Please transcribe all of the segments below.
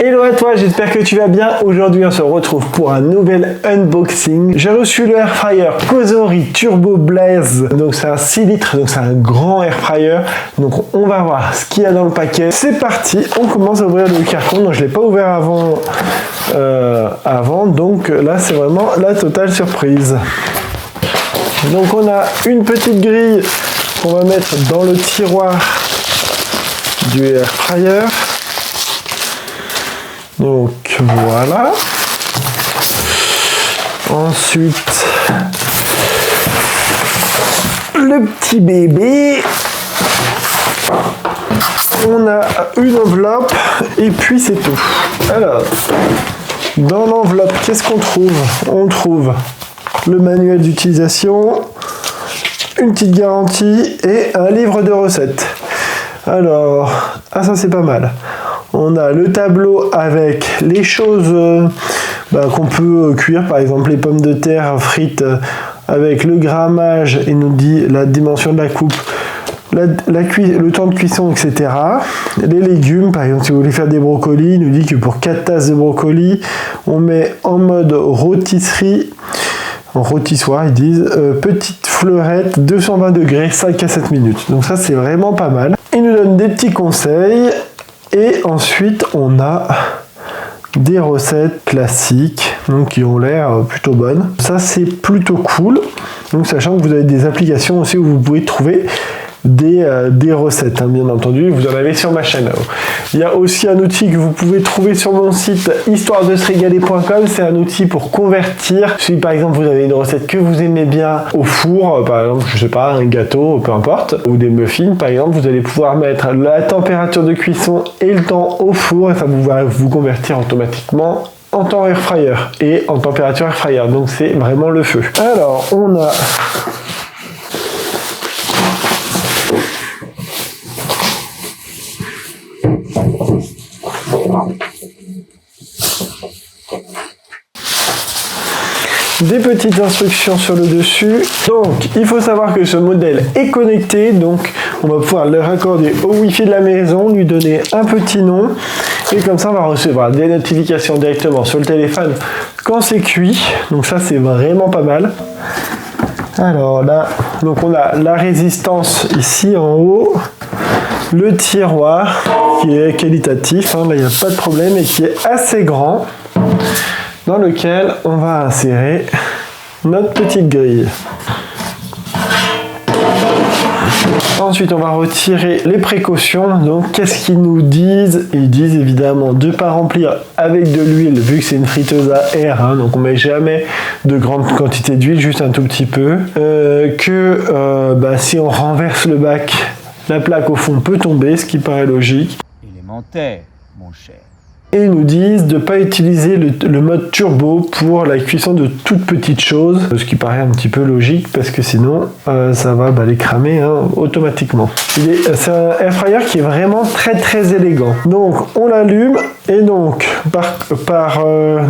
Hello à toi, j'espère que tu vas bien. Aujourd'hui, on se retrouve pour un nouvel unboxing. J'ai reçu le air fryer Cosori Turbo Blaze. Donc c'est un 6 litres, donc c'est un grand air fryer. Donc on va voir ce qu'il y a dans le paquet. C'est parti, on commence à ouvrir le carton. Donc je l'ai pas ouvert avant. Donc là, c'est vraiment la totale surprise. Donc on a une petite grille qu'on va mettre dans le tiroir du air fryer. Donc voilà. Ensuite, le petit bébé. On a une enveloppe et puis c'est tout. Alors, dans l'enveloppe, qu'est-ce qu'on trouve? On trouve le manuel d'utilisation, une petite garantie et un livre de recettes. Alors, ça c'est pas mal. On a le tableau avec les choses qu'on peut cuire, par exemple les pommes de terre frites avec le grammage, il nous dit la dimension de la coupe, le temps de cuisson, etc. Les légumes, par exemple si vous voulez faire des brocolis, il nous dit que pour 4 tasses de brocolis, on met en mode rôtisserie, en rôtissoir ils disent, petite fleurette, 220 degrés, 5 à 7 minutes. Donc ça c'est vraiment pas mal. Il nous donne des petits conseils. Et ensuite, on a des recettes classiques, donc qui ont l'air plutôt bonnes. Ça, c'est plutôt cool. Donc, sachant que vous avez des applications aussi où vous pouvez trouver des recettes, hein, bien entendu. Vous en avez sur ma chaîne. Il y a aussi un outil que vous pouvez trouver sur mon site histoiredesregaler.com. C'est un outil pour convertir. Si par exemple vous avez une recette que vous aimez bien au four, par exemple, je sais pas, un gâteau, peu importe, ou des muffins par exemple, vous allez pouvoir mettre la température de cuisson et le temps au four et ça va vous convertir automatiquement en temps air fryer et en température air fryer. Donc c'est vraiment le feu. Alors on a des petites instructions sur le dessus. Donc il faut savoir que ce modèle est connecté, donc on va pouvoir le raccorder au Wi-Fi de la maison, lui donner un petit nom et comme ça on va recevoir des notifications directement sur le téléphone quand c'est cuit. Donc ça c'est vraiment pas mal. Alors là, donc on a la résistance ici en haut, le tiroir qui est qualitatif, hein, là il n'y a pas de problème et qui est assez grand, dans lequel on va insérer notre petite grille. Ensuite, on va retirer les précautions. Donc, qu'est-ce qu'ils nous disent? Ils disent évidemment de ne pas remplir avec de l'huile, vu que c'est une friteuse à air, hein, donc on ne met jamais de grande quantité d'huile, juste un tout petit peu. Si on renverse le bac, la plaque au fond peut tomber, ce qui paraît logique. Élémentaire, mon cher. Et ils nous disent de ne pas utiliser le mode turbo pour la cuisson de toutes petites choses, ce qui paraît un petit peu logique parce que sinon ça va les cramer automatiquement. C'est un air fryer qui est vraiment très très élégant. Donc on l'allume et donc par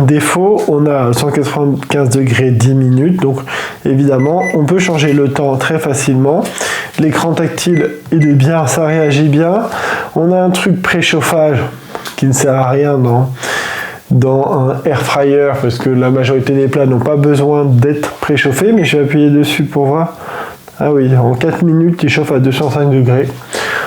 défaut on a 195 degrés 10 minutes. Donc évidemment on peut changer le temps très facilement. L'écran tactile il est bien, ça réagit bien. On a un truc préchauffage qui ne sert à rien dans un air fryer parce que la majorité des plats n'ont pas besoin d'être préchauffés, mais je vais appuyer dessus pour voir. Ah oui, en 4 minutes il chauffe à 205 degrés.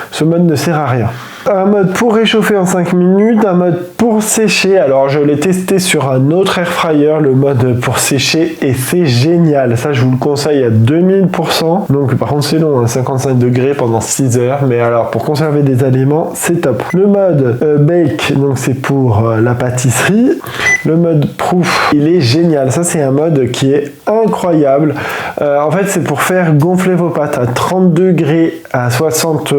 Ce mode ne sert à rien. Un mode pour réchauffer en 5 minutes, un mode pour sécher. Alors je l'ai testé sur un autre air fryer, le mode pour sécher, et c'est génial. Ça je vous le conseille à 2000%. Donc par contre c'est long, 55 degrés pendant 6 heures. Mais alors pour conserver des aliments, c'est top. Le mode bake, donc c'est pour la pâtisserie. Le mode proof, il est génial. Ça c'est un mode qui est incroyable. En fait c'est pour faire gonfler vos pâtes à 30 degrés à 60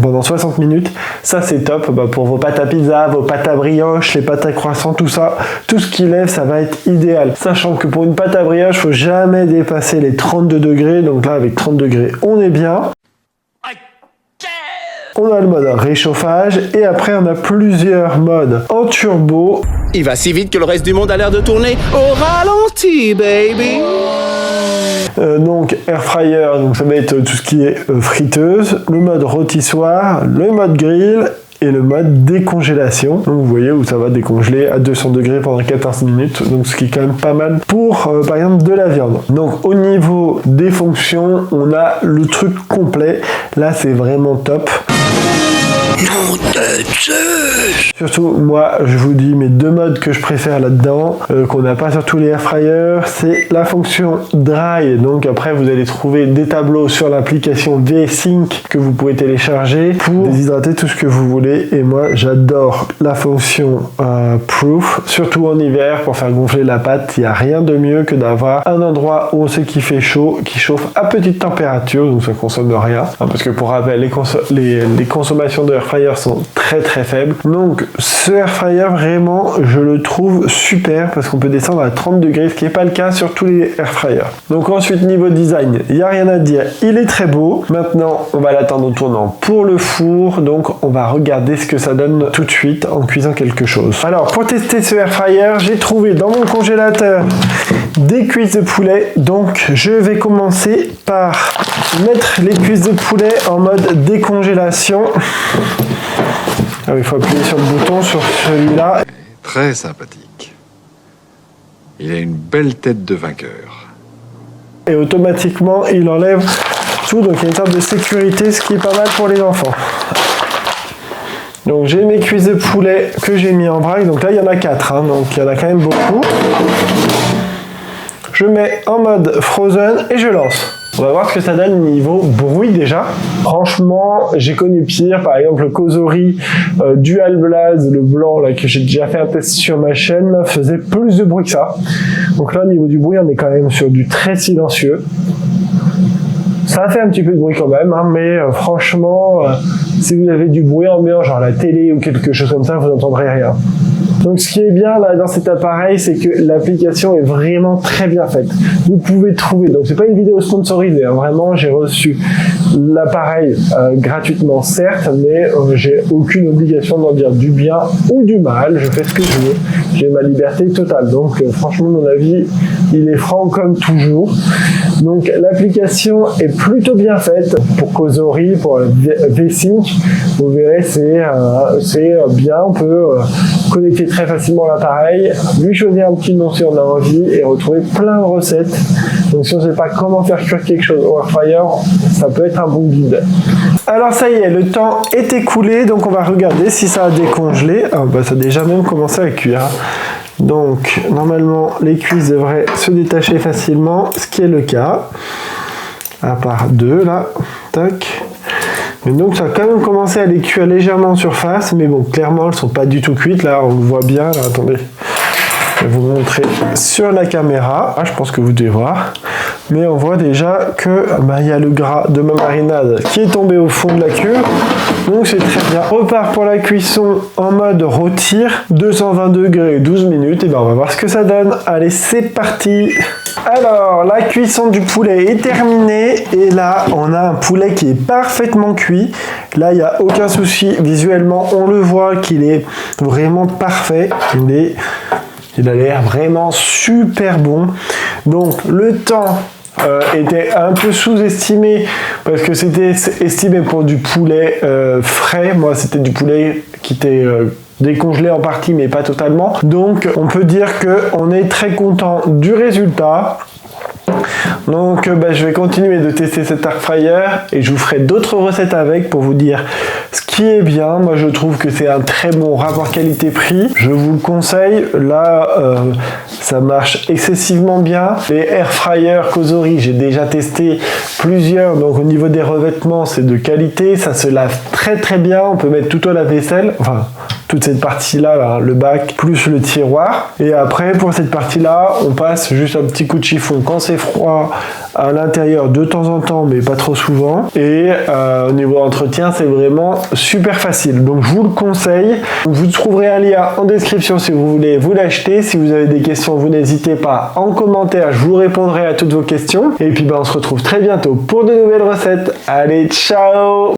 pendant 60 minutes. Ça c'est top pour vos pâtes à pizza, vos pâtes à brioche, les pâtes à croissant, tout ça, tout ce qui lève, ça va être idéal. Sachant que pour une pâte à brioche, il faut jamais dépasser les 32 degrés. Donc là, avec 30 degrés, on est bien. On a le mode réchauffage et après on a plusieurs modes en turbo. Il va si vite que le reste du monde a l'air de tourner au ralenti, baby. Donc air fryer, donc ça va être tout ce qui est friteuse, le mode rôtissoir, le mode grill et le mode décongélation. Donc vous voyez où ça va décongeler à 200 degrés pendant 14 minutes, donc ce qui est quand même pas mal pour par exemple de la viande. Donc au niveau des fonctions, on a le truc complet. Là c'est vraiment top. Surtout, moi, je vous dis mes deux modes que je préfère là-dedans, qu'on n'a pas sur tous les air fryers, c'est la fonction dry. Donc après, vous allez trouver des tableaux sur l'application V-Sync que vous pouvez télécharger pour déshydrater tout ce que vous voulez. Et moi, j'adore la fonction proof, surtout en hiver pour faire gonfler la pâte. Il n'y a rien de mieux que d'avoir un endroit où on sait qu'il fait chaud, qui chauffe à petite température, donc ça consomme rien. Parce que pour rappel, les consommations de air fryer sont très très faibles. Donc ce air fryer vraiment je le trouve super parce qu'on peut descendre à 30 degrés, ce qui n'est pas le cas sur tous les air fryers. Donc ensuite niveau design, il n'y a rien à dire, il est très beau. Maintenant on va l'attendre au tournant pour le four, donc on va regarder ce que ça donne tout de suite en cuisant quelque chose. Alors pour tester ce air fryer, j'ai trouvé dans mon congélateur des cuisses de poulet, donc je vais commencer par mettre les cuisses de poulet en mode décongélation. Ah, il faut appuyer sur le bouton sur celui-là. Très sympathique. Il a une belle tête de vainqueur. Et automatiquement, il enlève tout, donc il y a une sorte de sécurité, ce qui est pas mal pour les enfants. Donc j'ai mes cuisses de poulet que j'ai mis en vrac, donc là il y en a 4, hein, donc il y en a quand même beaucoup. Je mets en mode frozen et je lance. On va voir ce que ça donne niveau bruit déjà. Franchement, j'ai connu pire. Par exemple, le Cosori Dual Blaze, le blanc là que j'ai déjà fait un test sur ma chaîne, faisait plus de bruit que ça. Donc là, au niveau du bruit, on est quand même sur du très silencieux. Ça fait un petit peu de bruit quand même, hein, mais franchement, si vous avez du bruit ambiant, genre la télé ou quelque chose comme ça, vous n'entendrez rien. Donc ce qui est bien là dans cet appareil, c'est que l'application est vraiment très bien faite. Vous pouvez trouver, donc c'est pas une vidéo sponsorisée, hein, vraiment j'ai reçu l'appareil gratuitement certes, mais j'ai aucune obligation d'en dire du bien ou du mal, je fais ce que je veux, j'ai ma liberté totale. Donc franchement mon avis, il est franc comme toujours. Donc l'application est plutôt bien faite pour Cosori, pour V-Sync. Vous verrez, c'est bien, on peut connecter très facilement l'appareil, lui choisir un petit nom si on a envie et retrouver plein de recettes. Donc si on ne sait pas comment faire cuire quelque chose au air fryer, ça peut être un bon guide. Alors ça y est, le temps est écoulé, donc on va regarder si ça a décongelé. Ah, bah, ça a déjà même commencé à cuire. Donc normalement les cuisses devraient se détacher facilement, ce qui est le cas, à part deux là, tac. Mais donc ça a quand même commencé à les cuire légèrement en surface, mais bon clairement elles sont pas du tout cuites, là on le voit bien, là attendez, je vais vous montrer sur la caméra, je pense que vous devez voir, mais on voit déjà que il y a le gras de ma marinade qui est tombé au fond de la cure, donc c'est très bien. On repart pour la cuisson en mode rôtir, 220 degrés 12 minutes, et ben on va voir ce que ça donne. Allez c'est parti. Alors la cuisson du poulet est terminée et là on a un poulet qui est parfaitement cuit. Là il n'y a aucun souci, visuellement on le voit qu'il est vraiment parfait, il a l'air vraiment super bon. Donc le temps était un peu sous-estimé parce que c'était estimé pour du poulet frais. Moi c'était du poulet qui était décongelé en partie mais pas totalement. Donc on peut dire qu'on est très content du résultat. Donc je vais continuer de tester cet air fryer et je vous ferai d'autres recettes avec pour vous dire ce qui est bien. Moi je trouve que c'est un très bon rapport qualité-prix, je vous le conseille. Là ça marche excessivement bien. Les air fryers Cosori, j'ai déjà testé plusieurs, donc au niveau des revêtements c'est de qualité, ça se lave très très bien, on peut mettre tout au lave-vaisselle, enfin toute cette partie là, le bac plus le tiroir, et après pour cette partie là on passe juste un petit coup de chiffon quand c'est froid à l'intérieur de temps en temps mais pas trop souvent, et au niveau entretien c'est vraiment super facile, donc je vous le conseille. Vous trouverez un lien en description si vous voulez vous l'acheter. Si vous avez des questions, vous n'hésitez pas en commentaire, je vous répondrai à toutes vos questions, et puis on se retrouve très bientôt pour de nouvelles recettes. Allez, ciao!